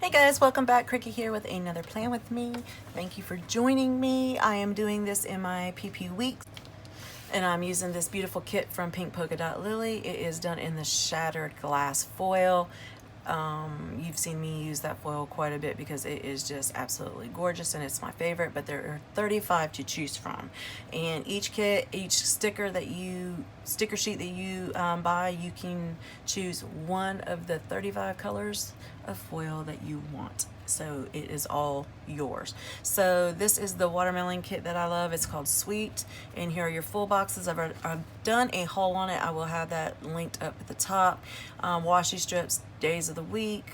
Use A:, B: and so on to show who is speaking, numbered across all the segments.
A: Hey guys, welcome back. Cricket here with another plan with me. Thank you for joining me. I am doing this in my PP week and I'm using this beautiful kit from Polka Dot Lily. It is done in the shattered glass foil. You've seen me use that foil quite a bit because it is just absolutely gorgeous and it's my favorite, but there are 35 to choose from. And each kit, each sticker sheet that you buy, you can choose one of the 35 colors of foil that you want. So it is all yours. So this is the watermelon kit that I love. It's called Sweet, and here are your full boxes. I've done a haul on it. I will have that linked up at the top. Washi strips, days of the week,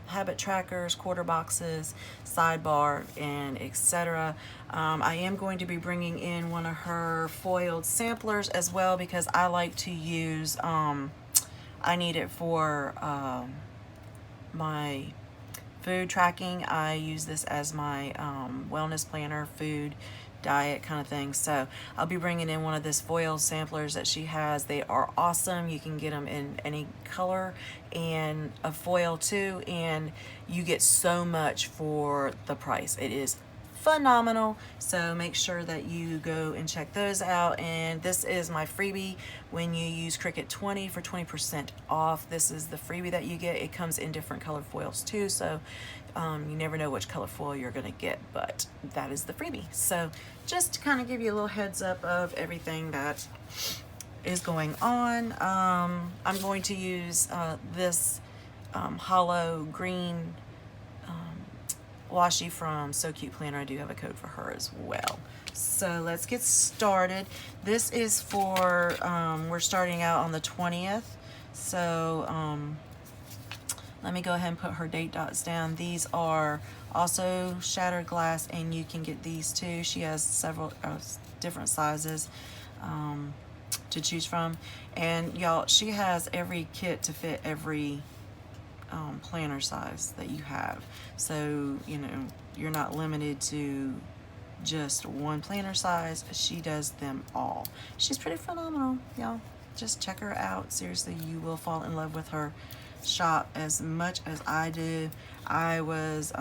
A: habit trackers, quarter boxes, sidebar, and etc. I am going to be bringing in one of her foiled samplers as well because I like to use, I need it for my food tracking. I use this as my wellness planner, food, diet kind of thing. So I'll be bringing in one of this foil samplers that she has. They are awesome. You can get them in any color and a foil too, and you get so much for the price. It is phenomenal. So make sure that you go and check those out. And this is my freebie when you use Cricut 20 for 20% off. This is the freebie that you get. It comes in different color foils too, so you never know which color foil you're gonna get, but that is the freebie. So just to kind of give you a little heads up of everything that is going on. I'm going to use this hollow green washi from So Cute Planner. I do have a code for her as well. So let's get started. This is for, we're starting out on the 20th. So let me go ahead and put her date dots down. These are also shattered glass, and you can get these too. She has several different sizes to choose from. And y'all, she has every kit to fit every planner size that you have. So, you know, you're not limited to just one planner size. She does them all. She's pretty phenomenal, y'all. Just check her out. Seriously, you will fall in love with her shop as much as I did. I was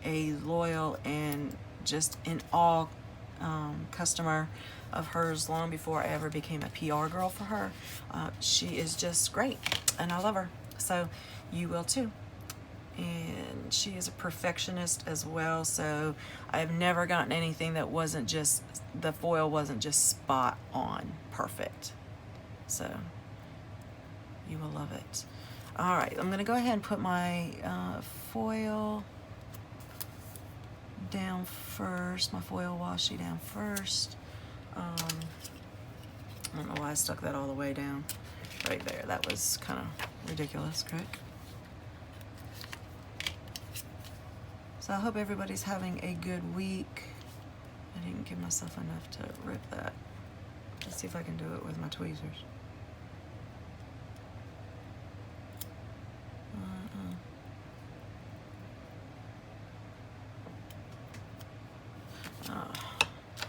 A: a loyal and just in awe customer of hers long before I ever became a PR girl for her. She is just great and I love her. So you will too. And she is a perfectionist as well, so I've never gotten anything that wasn't just, the foil wasn't just spot on perfect. So you will love it. All right, I'm gonna go ahead and put my foil down first, my foil washi down first. I don't know why I stuck that all the way down right there. That was kind of ridiculous, correct? So I hope everybody's having a good week. I didn't give myself enough to rip that. Let's see if I can do it with my tweezers.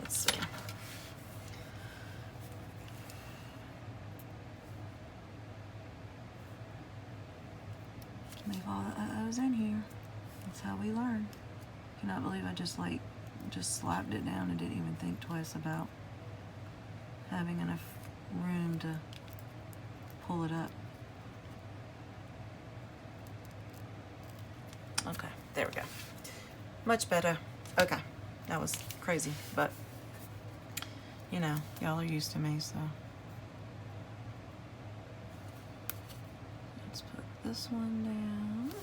A: Let's see. Leave all the uh-ohs in here. That's how we learn. Cannot believe I just slapped it down and didn't even think twice about having enough room to pull it up. Okay, there we go. Much better. Okay, that was crazy, but you know, y'all are used to me, so. Let's put this one down.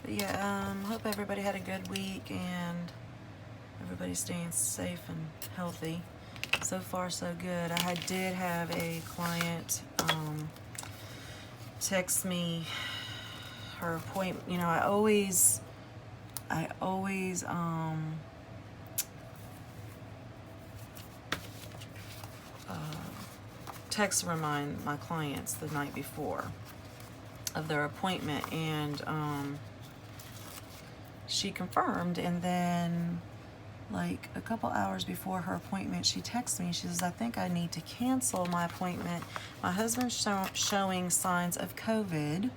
A: But yeah, hope everybody had a good week and everybody's staying safe and healthy. So far, so good. I did have a client text me her appointment. You know, I always text remind my clients the night before of their appointment, and she confirmed, and then like a couple hours before her appointment, she texts me. She says, I think I need to cancel my appointment. My husband's showing signs of COVID,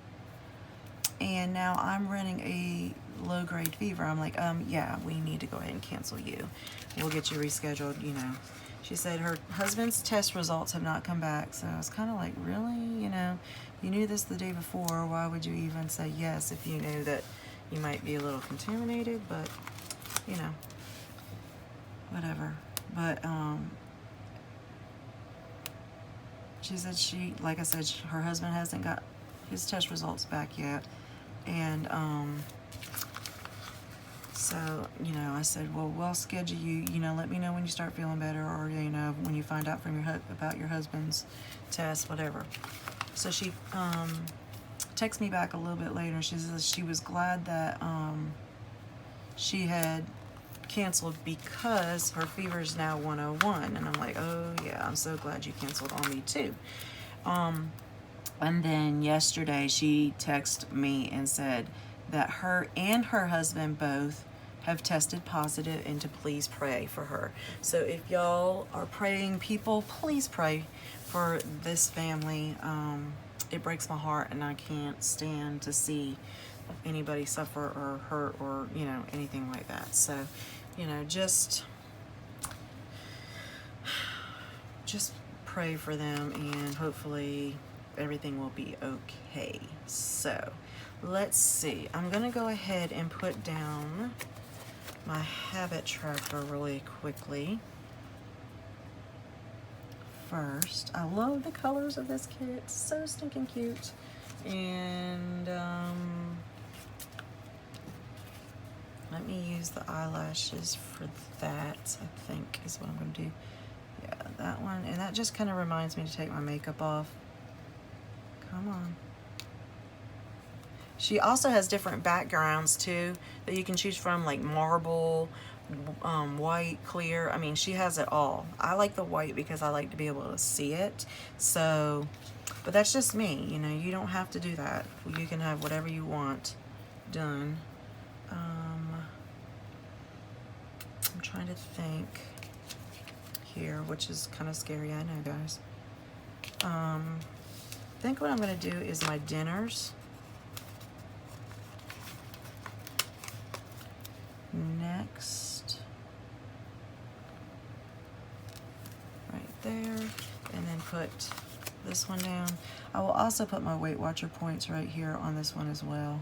A: and now I'm running a low-grade fever. I'm like, yeah, we need to go ahead and cancel you. We'll get you rescheduled, you know. She said her husband's test results have not come back, so I was kind of like, really? You know, you knew this the day before. Why would you even say yes if you knew that you might be a little contaminated? But, you know, whatever. But, she said like I said, her husband hasn't got his test results back yet. And, so, you know, I said, well, we'll schedule you, you know, let me know when you start feeling better, or, you know, when you find out from about your husband's test, whatever. So she, texted me back a little bit later. She says she was glad that, she had canceled because her fever is now 101. And I'm like, oh yeah, I'm so glad you canceled on me too. And then yesterday she texted me and said that her and her husband both have tested positive and to please pray for her. So if y'all are praying people, please pray for this family. It breaks my heart, and I can't stand to see anybody suffer or hurt or, you know, anything like that. So, you know, just pray for them, and hopefully everything will be okay. So let's see, I'm gonna go ahead and put down my habit tracker really quickly. First, I love the colors of this kit. It's so stinking cute. And let me use the eyelashes for that, I think is what I'm gonna do. Yeah, that one. And that just kind of reminds me to take my makeup off. Come on. She also has different backgrounds too that you can choose from, like marble, white, clear. I mean, she has it all. I like the white because I like to be able to see it. So, but that's just me, you know, you don't have to do that. You can have whatever you want done. I'm trying to think here, which is kind of scary, I know, guys. I think what I'm gonna do is my dinners. Next, right there, and then put this one down. I will also put my Weight Watcher points right here on this one as well.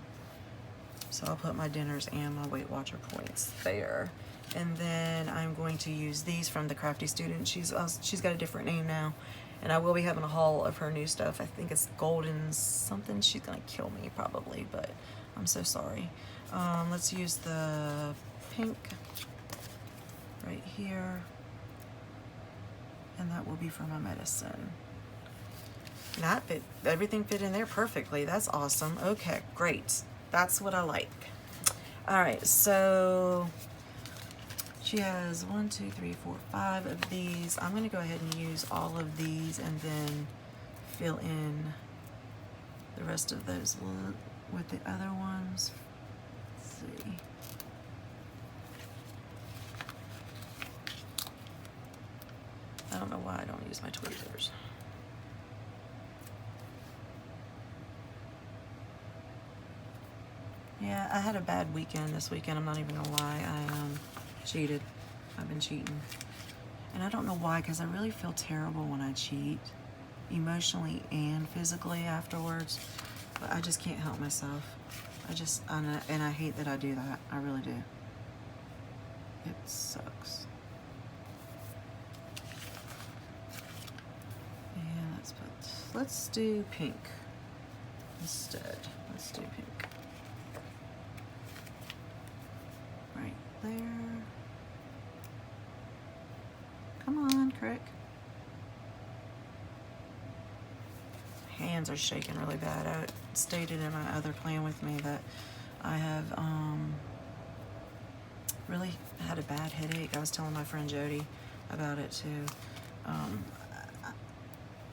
A: So I'll put my dinners and my Weight Watcher points there. And then I'm going to use these from the Crafty Student. She's got a different name now, and I will be having a haul of her new stuff. I think it's golden something. She's gonna kill me probably, but I'm so sorry. Let's use the pink right here, and that will be for my medicine. That fit, everything fit in there perfectly. That's awesome. Okay, great. That's what I like. All right, so she has 1, 2, 3, 4, 5 of these. I'm gonna go ahead and use all of these and then fill in the rest of those with the other ones. Let's see. I don't know why I don't use my tweezers. Yeah, I had a bad weekend this weekend. I'm not even gonna lie. I cheated. I've been cheating. And I don't know why, because I really feel terrible when I cheat, emotionally and physically afterwards. But I just can't help myself. And I hate that I do that. I really do. It sucks. And let's do pink instead. Let's do pink. Right there. Come on, Crick. Hands are shaking really bad. I stated in my other plan with me that I have really had a bad headache. I was telling my friend Jody about it too.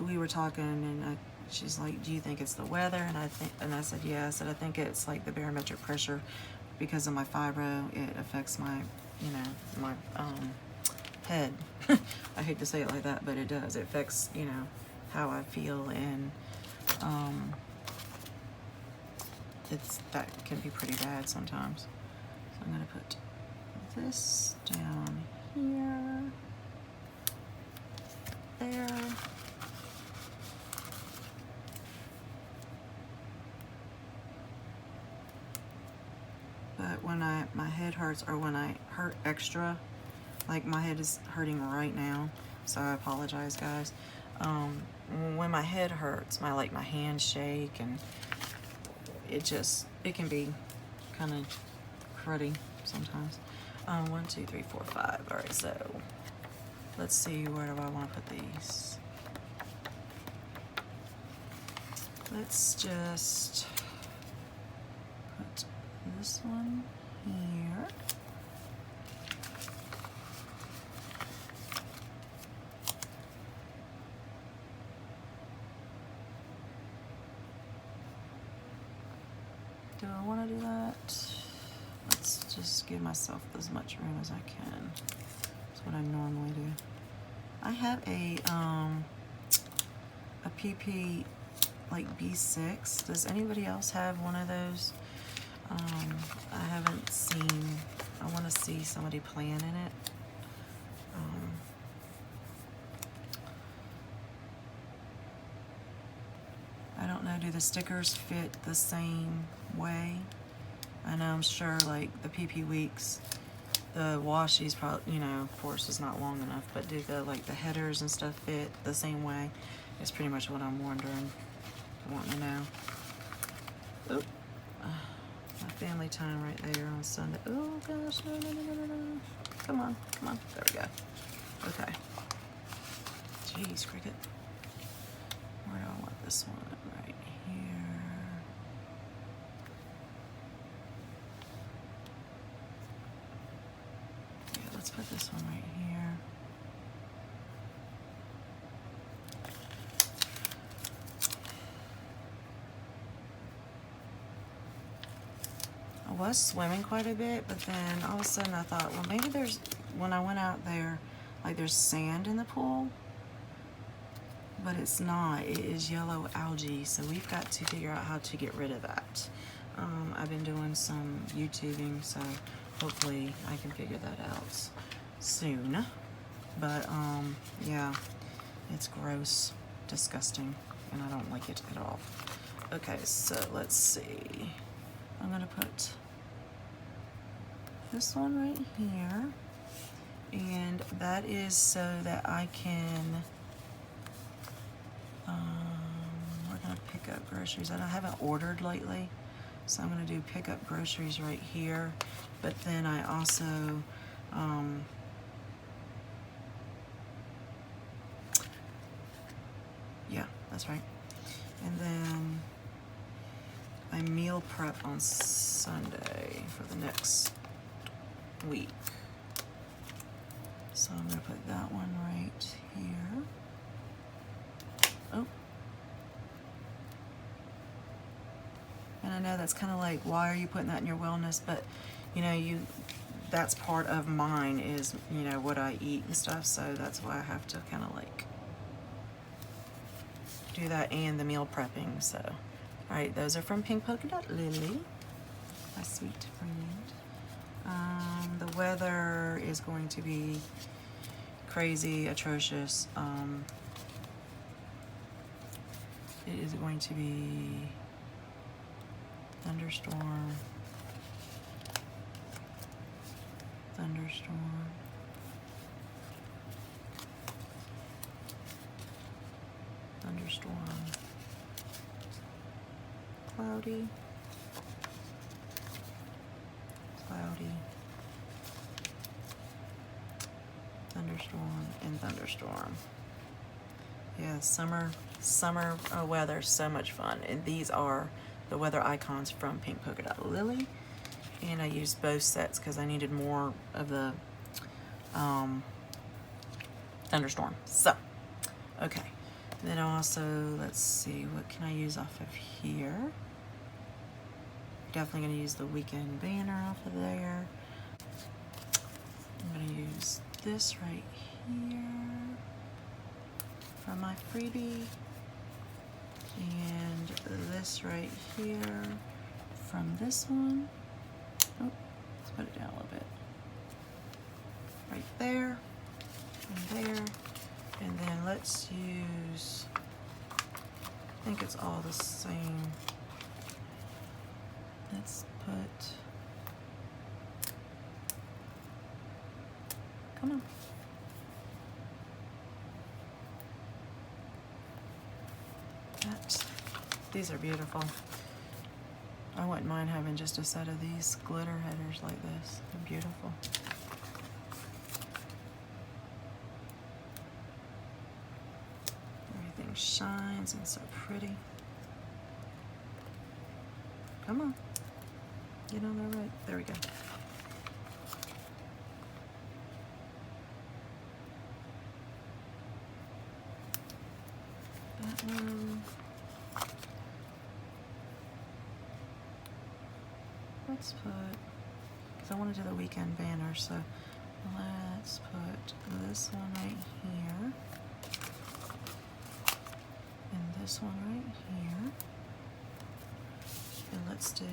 A: We were talking, and she's like, "Do you think it's the weather?" And I said, "Yeah." I said, "I think it's like the barometric pressure because of my fibro. It affects my you know, my head. I hate to say it like that, but it does. It affects, you know, how I feel, and that can be pretty bad sometimes. So I'm gonna put this down here, there. But when my head hurts, or when I hurt extra, like my head is hurting right now, so I apologize, guys. When my head hurts, my hands shake, and it can be kind of cruddy sometimes. 1, 2, 3, 4, 5. All right, so let's see, where do I want to put these? Let's just put this one here. Do I want to do that? Let's just give myself as much room as I can. That's what I normally do. I have a PP like B6. Does anybody else have one of those? I haven't seen. I want to see somebody playing in it. I don't know, do the stickers fit the same way? I know, I'm sure, like the PP Weeks, the washies probably, you know, of course is not long enough, but do the headers and stuff fit the same way? It's pretty much what I'm wondering, wanting to know. Oop. My family time right there on Sunday. Oh gosh, no. Come on. There we go. Okay. Jeez, Cricket. Where do I want this one? Right here. Yeah, let's put this one right here. I was swimming quite a bit, but then all of a sudden I thought, well, maybe when I went out there, like there's sand in the pool. But it's not. It is yellow algae, so we've got to figure out how to get rid of that. I've been doing some YouTubing, so hopefully I can figure that out soon. But yeah, it's gross, disgusting, and I don't like it at all. Okay, so let's see. I'm gonna put this one right here, and that is so that I can we're gonna pick up groceries. I haven't ordered lately, so I'm gonna do pick up groceries right here. But then I also yeah, that's right. And then I meal prep on Sunday for the next week. So I'm gonna put that one right here. Oh. And I know that's kind of like, why are you putting that in your wellness? But, you know, that's part of mine is, you know, what I eat and stuff. So that's why I have to kind of like do that, and the meal prepping. So, all right, those are from Polka Dot Lily, my sweet friend. The weather is going to be crazy, atrocious. It is going to be thunderstorm, cloudy, thunderstorm, and thunderstorm. Yeah, summer weather, so much fun. And these are the weather icons from Polka Dot Lily. And I used both sets because I needed more of the thunderstorm. So, okay. Then also, let's see, what can I use off of here? Definitely going to use the weekend banner off of there. I'm going to use this right here from my freebie, and this right here from this one. Oh, let's put it down a little bit. Right there, and there, and then let's use, I think it's all the same. Let's put, come on. These are beautiful. I wouldn't mind having just a set of these glitter headers like this. They're beautiful. Everything shines and so pretty. Come on. Get on there right. There we go. That one. Let's put, because I want to do the weekend banner, so let's put this one right here, and this one right here, and let's do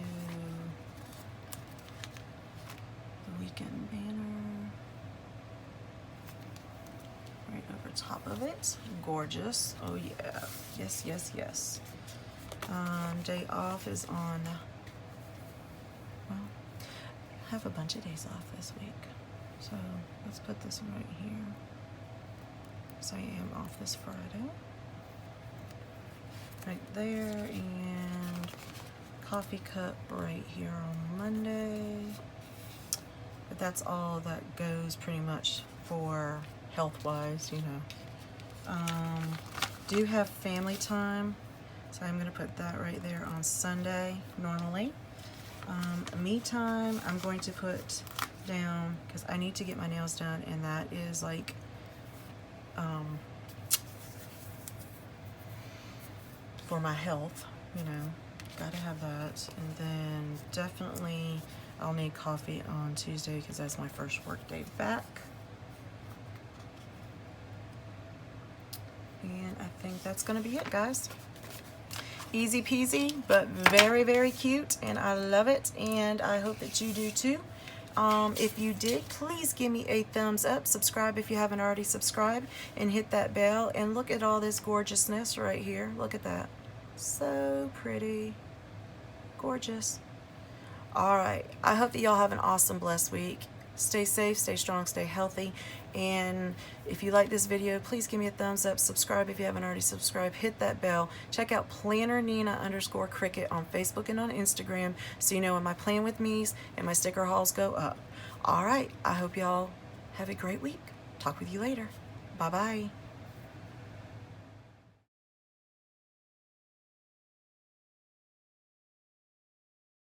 A: the weekend banner right over top of it. Gorgeous. Oh yeah. Yes, yes, yes. Day off is on, well, I have a bunch of days off this week, so let's put this one right here, because I am off this Friday. Right there, and coffee cup right here on Monday. But that's all that goes pretty much for health-wise, you know. Do have family time, so I'm going to put that right there on Sunday normally. Me time, I'm going to put down, because I need to get my nails done, and that is like for my health, you know, gotta have that. And then definitely I'll need coffee on Tuesday, because that's my first work day back. And I think that's gonna be it, guys. Easy peasy, but very, very cute, and I love it, and I hope that you do too. If you did, please give me a thumbs up, subscribe if you haven't already subscribed, and hit that bell. And look at all this gorgeousness right here. Look at that. So pretty. Gorgeous. All right. I hope that y'all have an awesome, blessed week. Stay safe, stay strong, stay healthy. And if you like this video, please give me a thumbs up, subscribe if you haven't already subscribed, hit that bell. Check out PlannerNina_Cricket on Facebook and on Instagram, so you know when my plan with me's and my sticker hauls go up. All right, I hope y'all have a great week. Talk with you later. Bye-bye.